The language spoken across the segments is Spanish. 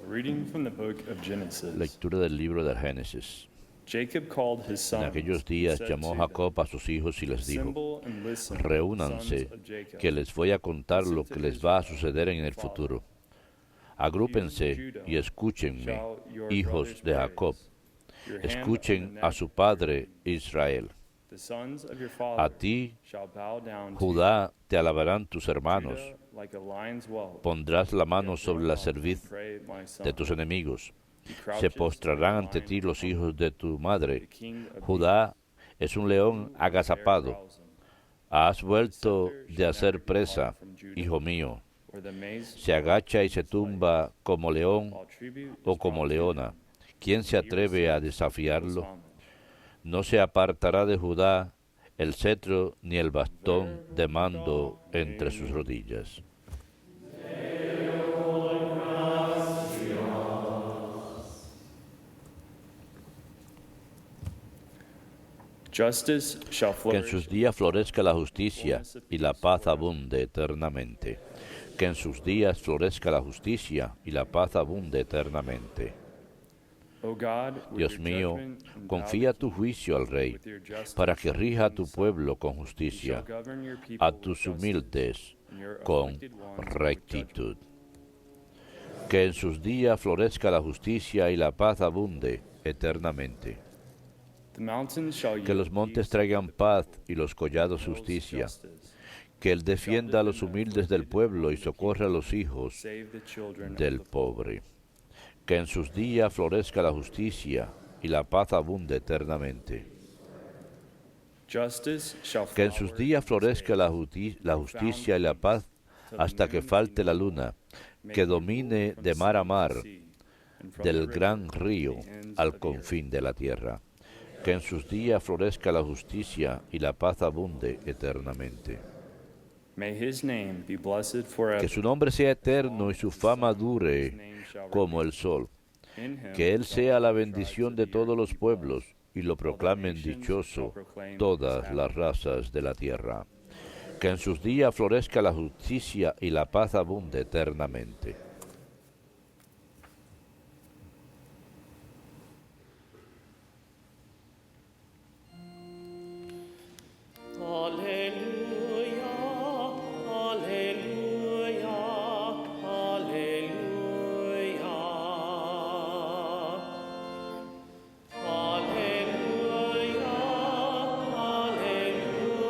Reading from the book of Genesis. Lectura del libro del Génesis. Jacob called his En sons, aquellos días llamó Jacob a sus hijos y les dijo: "Assemble and listen, reúnanse, sons of Jacob. que les voy a contar lo que les va a suceder en el futuro. Agrúpense y escúchenme, hijos de Jacob. Escuchen a su padre Israel. The sons of your A father ti, shall bow down to Judá, te alabarán tus you. hermanos. Judah, like a lion's whelp, Pondrás la mano shall sobre la run off and cerviz prey, my son. de tus enemigos. He Se crouches postrarán like a ante lion ti los humble. hijos de tu The madre. king of Judá es un león the agazapado. growls him. Has vuelto de hacer presa, hijo mío. Or the maize Se agacha y se tumba como león while tribute o is como brought to leona. him. ¿Quién se He atreve a receives desafiarlo? homage. No se apartará de Judá el cetro ni el bastón de mando entre sus rodillas. Justice shall Que en flourish. sus días florezca la justicia y la paz abunde eternamente. Que en sus días florezca la justicia y la paz abunde eternamente. O God, with Dios your mío, judgment endow confía the tu king, juicio al rey, with your justice para que rija a tu and pueblo con you shall justicia, govern your people a with tus justice, humildes and your con afflicted ones with rectitud. judgment. Que en sus días florezca la justicia y la paz abunde eternamente. The mountains shall Que yield los montes peace, traigan and the paz y los collados hills justicia. justice. Que Él defienda a los humildes del pueblo y socorra a los hijos Save the children del of the poor. pobre. Que en sus días florezca la justicia y la paz abunde eternamente. Justice shall Que en sus flower días in florezca la, days, la justicia y la paz hasta que falte la luna, que domine de mar a mar, del gran río al confín de la tierra. Que en sus días florezca la justicia y la paz abunde eternamente. May his name be blessed forever. Que su nombre sea eterno y su fama His dure name shall como remain. el sol. In him Que Él shall sea all la the bendición tribes de of the todos earth los be pueblos blessed. y lo All the proclamen nations dichoso shall proclaim his todas las razas de la tierra. Que en sus días florezca la justicia y la paz abunde eternamente. Alleluia, alleluia, alleluia. Alleluia, alleluia,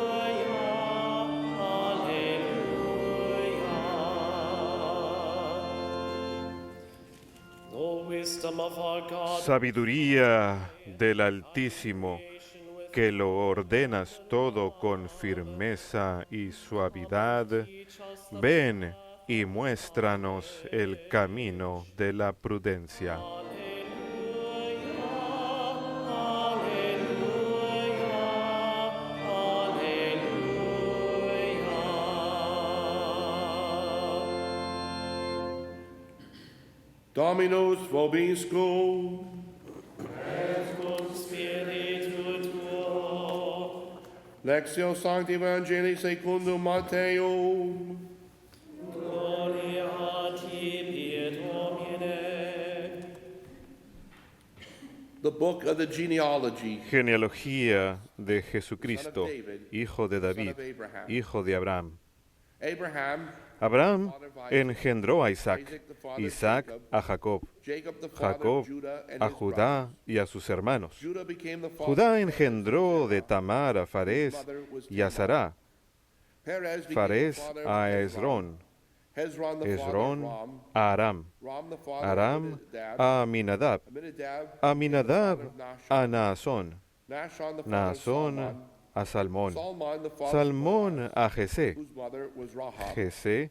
alleluia. The wisdom of our God, Sabiduría del Altísimo, que lo ordenas todo con firmeza y suavidad, ven y muéstranos el camino de la prudencia. Dominus vobiscum. Spiritu tuo, Lectio Sancti Evangelii secundum Matteum. gloria a tibi, Domine. The book of the genealogy. Genealogía de Jesucristo, hijo de David, hijo de Abraham. Abraham, Abraham engendró a Isaac, Isaac a Jacob, Jacob the father Jacob of Judah and a his Judá brothers. y a sus hermanos. Judah became the father Judá of engendró de Tamar a Farés y a Sará, Perez became the Farés father of a Hezron. Esrón, Hezron the father of Esrón Ram. a Aram, Ram the father of Aram Aminadab. a Aminadab, Aminadab Aminadab became the father a of Naasón, Nahshon the father of Naasón Salmon. a Salmón, Salmon the father of Salmón Boaz, a Jesé, whose mother was Rahab. Jesé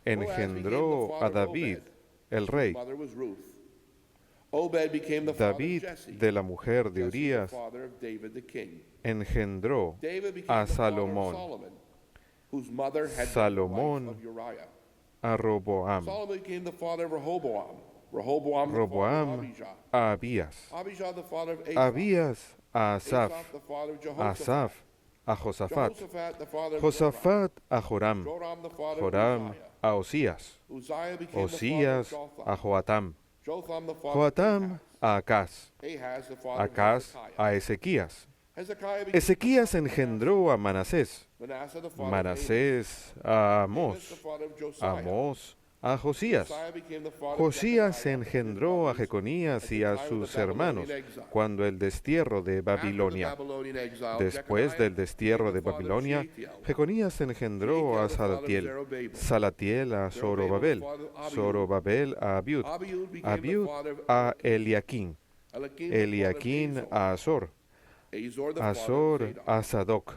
engendró a David, el rey. Mother was Ruth. Obed became the father of David, Jesse. de la mujer de Jesse, the Urías, father of David the king. engendró David became a the father of Salomón, Solomon, whose mother had been the Salomón wife of Uriah. a Roboam, Solomon became the father of Rehoboam. Rehoboam, the father of Roboam Abijah. a Abías, Abijah, the father of Asaph. Abías a Asaph, Asaph, the father of Jehoshaphat. Asaph a Josafat, Jehoshaphat, the father of Josafat a Joram, Joram, the father of Joram Uzziah. a Osías, Uzziah became the father of Osías Jotham. a Joatam, Jotham the father of Joatam a Acaz, Ahaz the father of Acaz Hezekiah. a Ezequías. Hezekiah became Ezequías engendró a Manasés, Manasseh the father of Manasés a Amos, the Amós, father of Josiah. Amós a Josías. Josiah became the father of Josías Jeconiah, engendró a his brothers, Jeconías y a at the time of sus the Babylonian hermanos exile. cuando el destierro de After the Babilonia. Babylonian exile, Después Jeconiah del destierro de became the father of Babilonia, Shealtiel. Jeconías engendró a Shealtiel, the father of Salatiel, Zerubbabel. Salatiel a Zorobabel, Zerubbabel, the father of Abiud. Zorobabel a Abiud, Abiud became the Abiud father of a Eliaquín, Eliakim, the father of Eliaquín Azor. a Azor, Azor, the father of Azor Zadok. a Sadoc,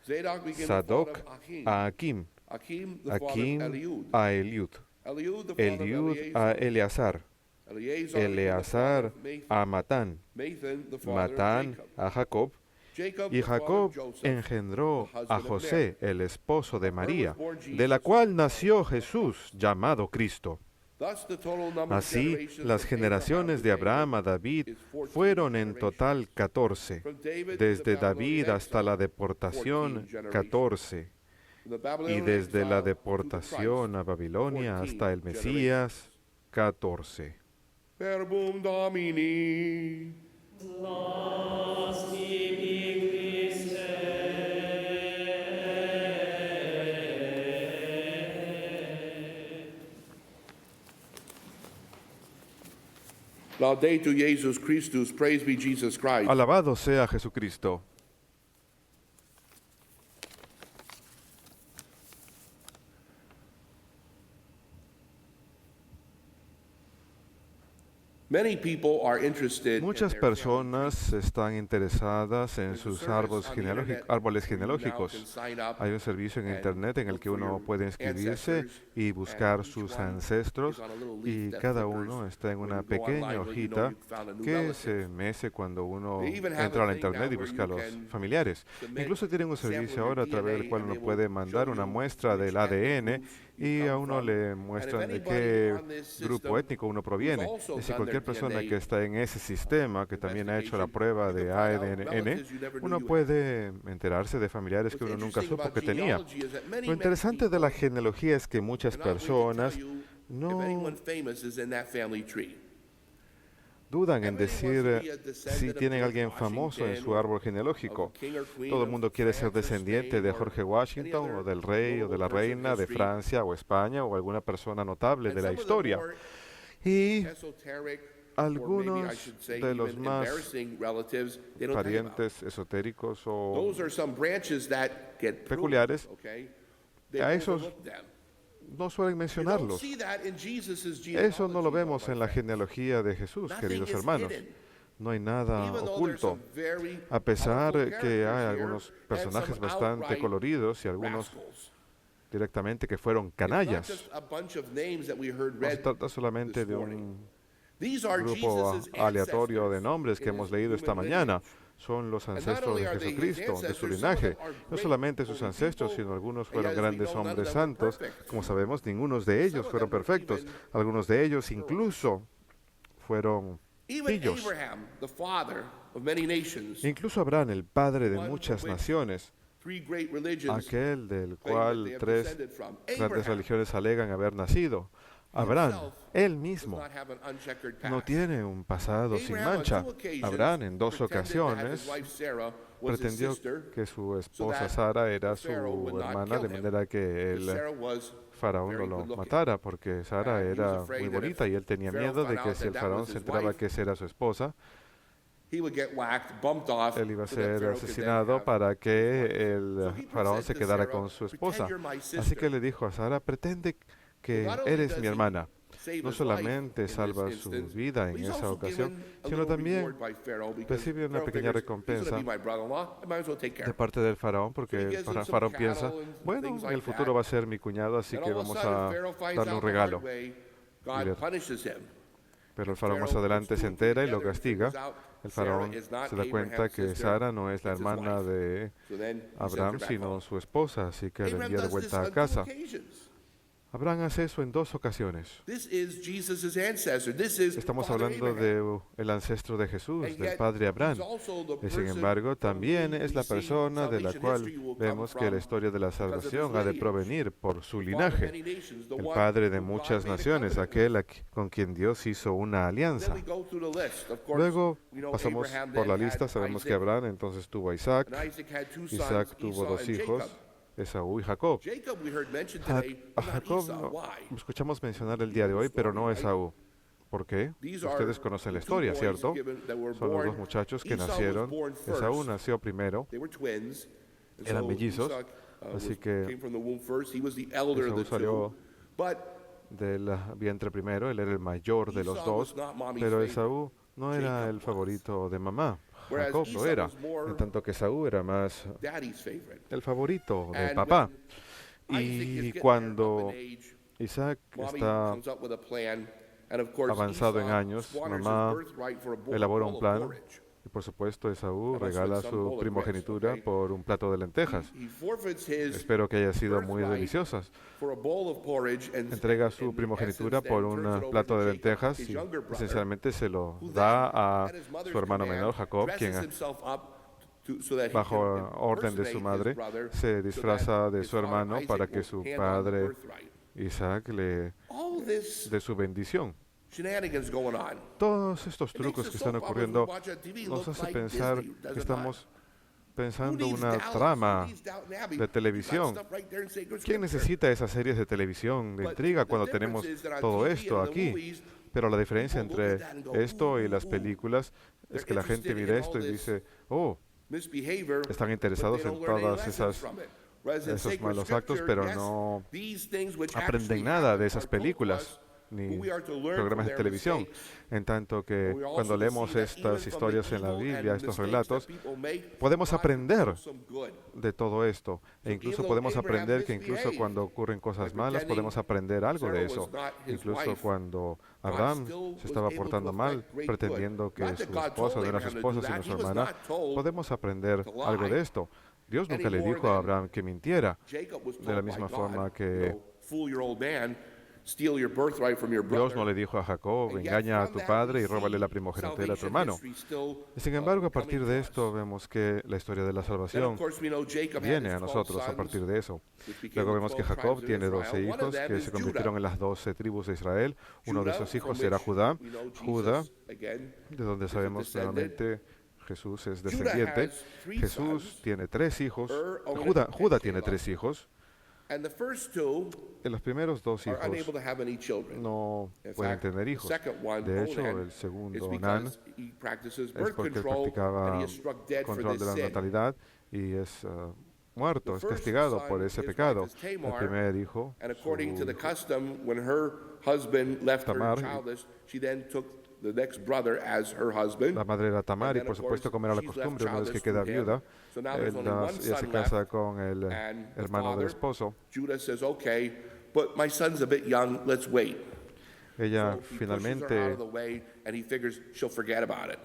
Zadok became the Sadoc father of Achim. a Akim, Achim, the father of Akim Eliud. a Eliud, Eliud, the father Eliud of a Eleazar. Eleazar, Eleazar became the Eleazar father of Mathan. a Matán, Mathan, the father Matán of Jacob. a Jacob, Jacob, y the father Jacob of Joseph. engendró the husband a of José, el esposo de Of her was María, born de la Jesus, cual nació Jesús, llamado Cristo. Thus the total number of Así, generations las from generaciones de Abraham Abraham a David is 14 fueron en generations. total 14, From David to the desde Babylonian David hasta la exile, deportación 14 generations. 14, From the y Babylonian desde la exile to the deportación a Christ, Babilonia 14 hasta el Mesías 14. Verbum Domini. Laudetur Jesus Christus, praise be Jesus Christ. Alabado sea Jesucristo. Many people are interested Muchas in their family personas están interesadas en trees. sus There's a service on the internet árboles where you now genealógicos. can sign up Hay un servicio en and internet en el look que for uno your puede inscribirse ancestors, y buscar and each sus one ancestros, is on a little y leaf that cada flickers uno está en when una you go online, pequeña where you know hojita you found a new que relative. se mece cuando uno They even have entra a a la thing now internet y where busca a you los can familiares. submit Incluso tienen un a sample servicio of ahora a your través del DNA cual and uno they puede will mandar show una you muestra which del ethnic ADN groups you y come a uno from. le And if muestran de anybody qué on this grupo system étnico uno who's proviene. also Y si done cualquier their persona DNA que está en ese sistema, que también ha hecho la prueba investigation, de you can find out ADN, relatives you never knew uno you had. puede enterarse de familiares que What's uno nunca interesting supo about que tenía. genealogy is that many, Lo interesante de la people genealogía es que muchas cannot wait to personas tell you if no anyone famous is in that family tree. dudan en Everybody wants to decir be a si descendant of tienen George alguien famoso en su Washington, árbol of genealógico. a king or queen Todo el of mundo quiere ser France or descendiente Spain de or Jorge any Washington, other o del rey, o de la notable person reina in de history. Francia o España, o alguna persona notable And de la some of the historia. more Y esoteric, or maybe I algunos should say de los even más embarrassing relatives, they don't tell you about. parientes esotéricos o Those are some branches that get pruned, peculiares, okay? They a esos overlook them. no suelen You don't mencionarlos. see that in Jesus's Eso no lo genealogy, vemos my en la friends. genealogía de Jesús, Nothing queridos is hermanos. hidden. No hay nada Even though there's oculto. some very A pesar colorful que hay characters algunos here and personajes some bastante outright coloridos y algunos rascals. directamente que fueron It's not canallas. just a bunch of names that we heard No se read trata solamente this de morning. un These are grupo Jesus's aleatorio de ancestors nombres que in hemos his leído esta human mañana. lineage. Son los not ancestros only de are they his Jesucristo, de su ancestors, some of linaje. them are No great solamente sus holy ancestros, people, sino algunos and fueron as we grandes know, none of hombres them were santos. perfect. Como sabemos, ningunos de ellos Some of fueron them were perfectos. even Algunos de ellos incluso fueron Even pillos. Abraham, the father of many nations, Incluso Abraham, el padre de one muchas from which naciones, three great religions aquel del claim that they cual have tres descended from. grandes Abraham religiones alegan haber nacido. Abraham, himself él does mismo, not have an uncheckered no past. tiene un pasado sin Abraham, on mancha. 2 occasions, Abraham en dos pretended that his ocasiones wife Sarah was his pretendió sister, que su esposa that Sara era su Pharaoh would not hermana, kill de him, manera que because el Sarah was faraón no very lo good looking. matara, porque Sara And he was era afraid muy that if bonita y él tenía Pharaoh miedo de found que out si el that that faraón was se his enteraba wife, que esa era su esposa, he would get whacked, bumped off, él iba a so that ser Pharaoh could then asesinado have para que his wife. el So he faraón said se to quedara Sarah, con su "Pretend esposa. you're my Así que sister." le dijo a Sara, pretende que Not only eres does mi he hermana. save No his life solamente in this salva su instance, vida but en he's esa also ocasión, given a sino little también reward by Pharaoh, because recibe una Pharaoh pequeña figures, "He's recompensa gonna be my brother-in-law, I might as well take care de of him." parte del faraón, So he porque gives him el some faraón piensa, cattle and bueno, things en like el futuro that. va a ser mi cuñado, así And que all of a vamos sudden, a Pharaoh finds darle un out the hard regalo. way, Y God le- punishes him. Pero el faraón más Pharaoh adelante puts se two and two entera y lo together and castiga. figures out El Sarah faraón is not se da cuenta Abraham's que sister, Sara no es la it's his hermana wife. de So then he sends Abraham, her back sino home. su esposa, así que le Abraham envía de does this vuelta a on 2 casa. occasions. Abraham hace eso en 2 ocasiones. This is Jesus' ancestor. This is Estamos Father hablando Abraham. del ancestro de Jesús, And del yet, padre Abraham. he's also the Y sin person embargo, from también whom es we la see persona de la salvation cual history will come vemos que la from historia de la because of his salvación ha de lineage. provenir por su The father of linaje, many nations, the el one padre de who God muchas made a naciones, covenant with. aquel con quien Dios hizo una Then alianza. we go through the list. Of course, Luego we know pasamos Abraham por la then lista, had sabemos que Isaac, Abraham entonces tuvo a Isaac, and Isaac had two sons, Isaac tuvo Esau 2 and hijos, Jacob. Esaú y Jacob. Jacob we heard mentioned A today, a but not Jacob Esau. no, Why? escuchamos mencionar el día de hoy, pero no Esaú. ¿Por qué? These are Ustedes conocen la the two historia, boys ¿cierto? that were Son los born. 2 muchachos que Esau was nacieron. born Esaú first. nació primero, They were twins. And eran so mellizos, Isaac, así que came from the womb first. He was the elder of Esaú the salió two. But del vientre primero, él era el mayor de los Esau was 2, not mommy's pero favorite. Esaú no era Jacob el was. favorito de mamá. Whereas Jacob lo Esau era, was more en tanto que Esaú era más daddy's favorite. el favorito de And papá. when Isaac is Y getting cuando up in age, Isaac mommy está comes up with a plan. And of course, avanzado en Esau años, squanders mamá his birthright for a bowl elabora of un plan porridge. y por supuesto Esaú That must have regala been some bowl su of primogenitura grits, okay? por un plato de lentejas. He forfeits his Espero que haya sido muy birthright deliciosas. for a bowl of porridge and Entrega and su in primogenitura essence, por then un turns it over plato to de Jacob, lentejas his y younger brother, esencialmente se lo who then, da a at his mother's su hermano command, menor Jacob, quien dresses himself up so that he bajo can orden de su impersonate madre his brother, se so disfraza that de his su father hermano Isaac para que will su hand on the padre birthright. Isaac le All this dé su bendición. shenanigans going on. Todos estos It makes trucos the que están soap operas we ocurriendo watch on TV nos look hace like pensar Disney, does que it not? estamos Who pensando needs una Dallas? trama Who needs Downton Abbey? de You got televisión. stuff right there in sacred ¿Quién scripture. necesita esas series de televisión de But intriga the cuando difference tenemos is that on todo TV esto and in the aquí? movies, Pero la diferencia people look at entre that and go, esto y las "Ooh, películas es they're que la gente interested mira in esto y all this dice, oh, misbehavior, están but interesados they en don't learn any todas lessons esas from it. Whereas in esos sacred malos actos, scripture, pero yes, no these things which aprenden actually nada de happen esas are told to películas us, ni who we are to learn programas from de their televisión. mistakes. En tanto que We are cuando also to leemos see that estas even from the historias en la evil Biblia, and estos mistakes relatos, that people make, podemos God can aprender do some good. de todo esto. E So incluso even podemos though Abraham aprender que incluso misbehaved cuando ocurren cosas by malas, podemos aprender algo de Sarah eso. was not his Incluso wife, cuando God Abraham still se was estera able to portando mal, effect great pretendiendo good. que Not that su God esposa told no era su Abraham to do esposa, sino that. su He was hermana, not told podemos aprender to algo lie de esto. Dios nunca any le more dijo a than Abraham que mintiera. Jacob was De la told misma by forma God, que fool your old man, steal your birthright from your brother. Dios no le dijo a Jacob, And yet engaña a from tu that padre we y róbale see la primogenitura a tu salvation hermano. history still, Sin embargo, a coming partir to de us. esto vemos que la historia de la Then, salvación of course, we know Jacob had viene his a 12 nosotros a sons, partir de eso. which became Luego the vemos que 12 Jacob tribes of tiene 12 Israel. One of hijos them que is se convirtieron Judah. en las 12 tribus de Israel. Uno de Judah, esos hijos from era which Judá. we know Judá, Jesus, again, de donde is a sabemos descendant. nuevamente Jesús es Judah descendiente. has 3 Jesús sons, tiene 3 hijos. Onan, Judá and tiene Caleb. 3 hijos. And the first 2 En los primeros 2 are hijos unable to have any children. no In pueden fact, tener the hijos. second one, De hecho, Onan, el is segundo, Onán, because he practices es birth porque control and practicaba he is struck dead for control this de la sin. natalidad y es muerto, The es first castigado son, por ese his pecado. wife is El Tamar, primer hijo, And according to su the custom, when her husband left Tamar, her childless, she then took the next brother as her husband. la madre era Tamar, y And then, por of supuesto, course, como era la she's costumbre, left una vez que childless queda through him. viuda, So now there's only one ella se son casa left, con el and the hermano del father, esposo. Judah says, okay, but my son's a bit young, let's wait. Ella So he pushes her out finalmente of the way, and he figures she'll forget about it.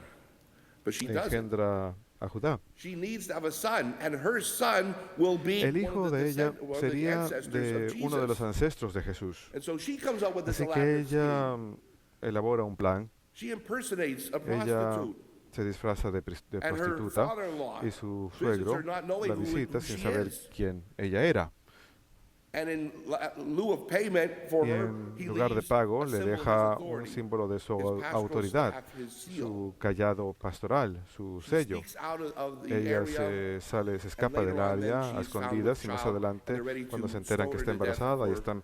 But she doesn't. engendra a Judá. She needs to have a son, and her son will be El one hijo of the, de ella one of the sería ancestors de of uno de los Jesus. ancestros de Jesús. And so she comes up with this Así que elaborate scheme. ella elabora un plan. She impersonates a Ella prostitute. se disfraza de And her prostituta father-in-law y su visits suegro her not knowing la who visita sin she saber is. quién ella era. And in lieu of payment for Y her, en he lugar de leaves pago a le symbol of his deja un authority, símbolo de su his pastoral autoridad, staff, his seal. su callado pastoral, su She sello. sneaks out of the Ella area, se escapa del later on, then área she's a found escondidas with y más child, adelante, and they're ready cuando to se enteran que stone está her to death embarazada y for están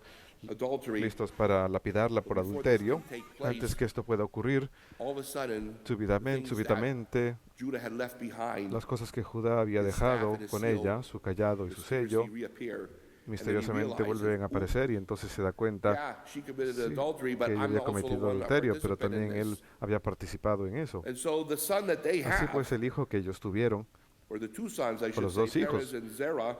adultery. listos para lapidarla por Before this adulterio, can take place, antes que esto pueda ocurrir, all of a sudden, súbitamente, things that súbitamente Judah had left behind las cosas que Judá había his staff dejado and his con seal ella, su callado y su sello, mysteriously reappear. And then he misteriosamente realizes, vuelven a "Ooh, aparecer y entonces se da cuenta yeah, she committed sí, adultery, que but ella I'm había also the cometido one that adulterio, pero participated in también él this. había participado en eso. And so the son that they Así have, pues, el hijo que ellos tuvieron, or the two sons, I o should los say, dos hijos, Perez and Zerah,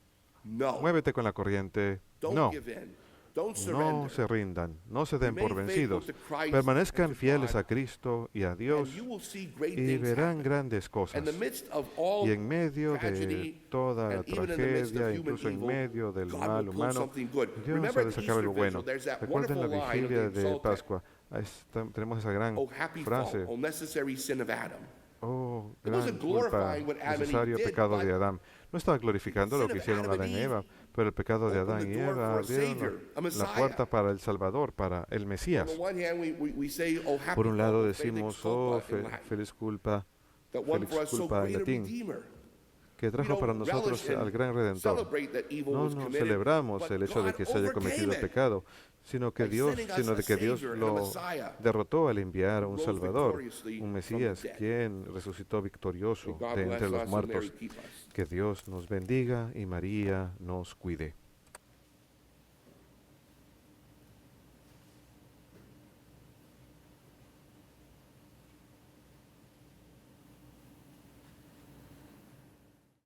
No. Muévete con la corriente. Don't No. give in. Don't No surrender. se rindan, no se den por Remain vencidos. faithful to Christ Permanezcan and to fieles God, a Cristo y a Dios and you will see great y things verán happen. grandes In cosas. the midst of all Y en medio de tragedy, toda la and even in the midst of tragedia, human incluso en evil, medio del God mal will pull humano, something good. Dios Remember ha de at the sacar algo Easter bueno. vigil, there's that Recuerden la wonderful line of vigilia the de Psalter. Pascua. tenemos esa gran Oh, happy frase, fall, oh, necessary sin of Adam. oh, It gran wasn't culpa, glorifying what Adam and Eve necesario did, pecado but de Adán. No estaba glorificando the lo sin que of hicieron Adam and Adán y Eve Eva, pero el pecado de opened Adán y the door Eva for a abrieron Savior, a la Messiah. puerta para el Salvador, para el On Mesías. the one hand, we say, oh, happy Por un lado fall, decimos, felix oh, culpa in Latin, feliz culpa, that won for feliz us so culpa en great a latín, Redeemer. que We trajo para don't nosotros relish al and gran Redentor. celebrate that evil No was nos committed, celebramos but el hecho de God que se haya cometido overcame it pecado, sino by sending us a de que Dios Savior and a lo Messiah derrotó al enviar a who un rose Salvador, victoriously un from Mesías, the dead. quien resucitó victorioso May God de entre bless los us and Mary muertos. keep us. Que Dios nos bendiga y María nos cuide.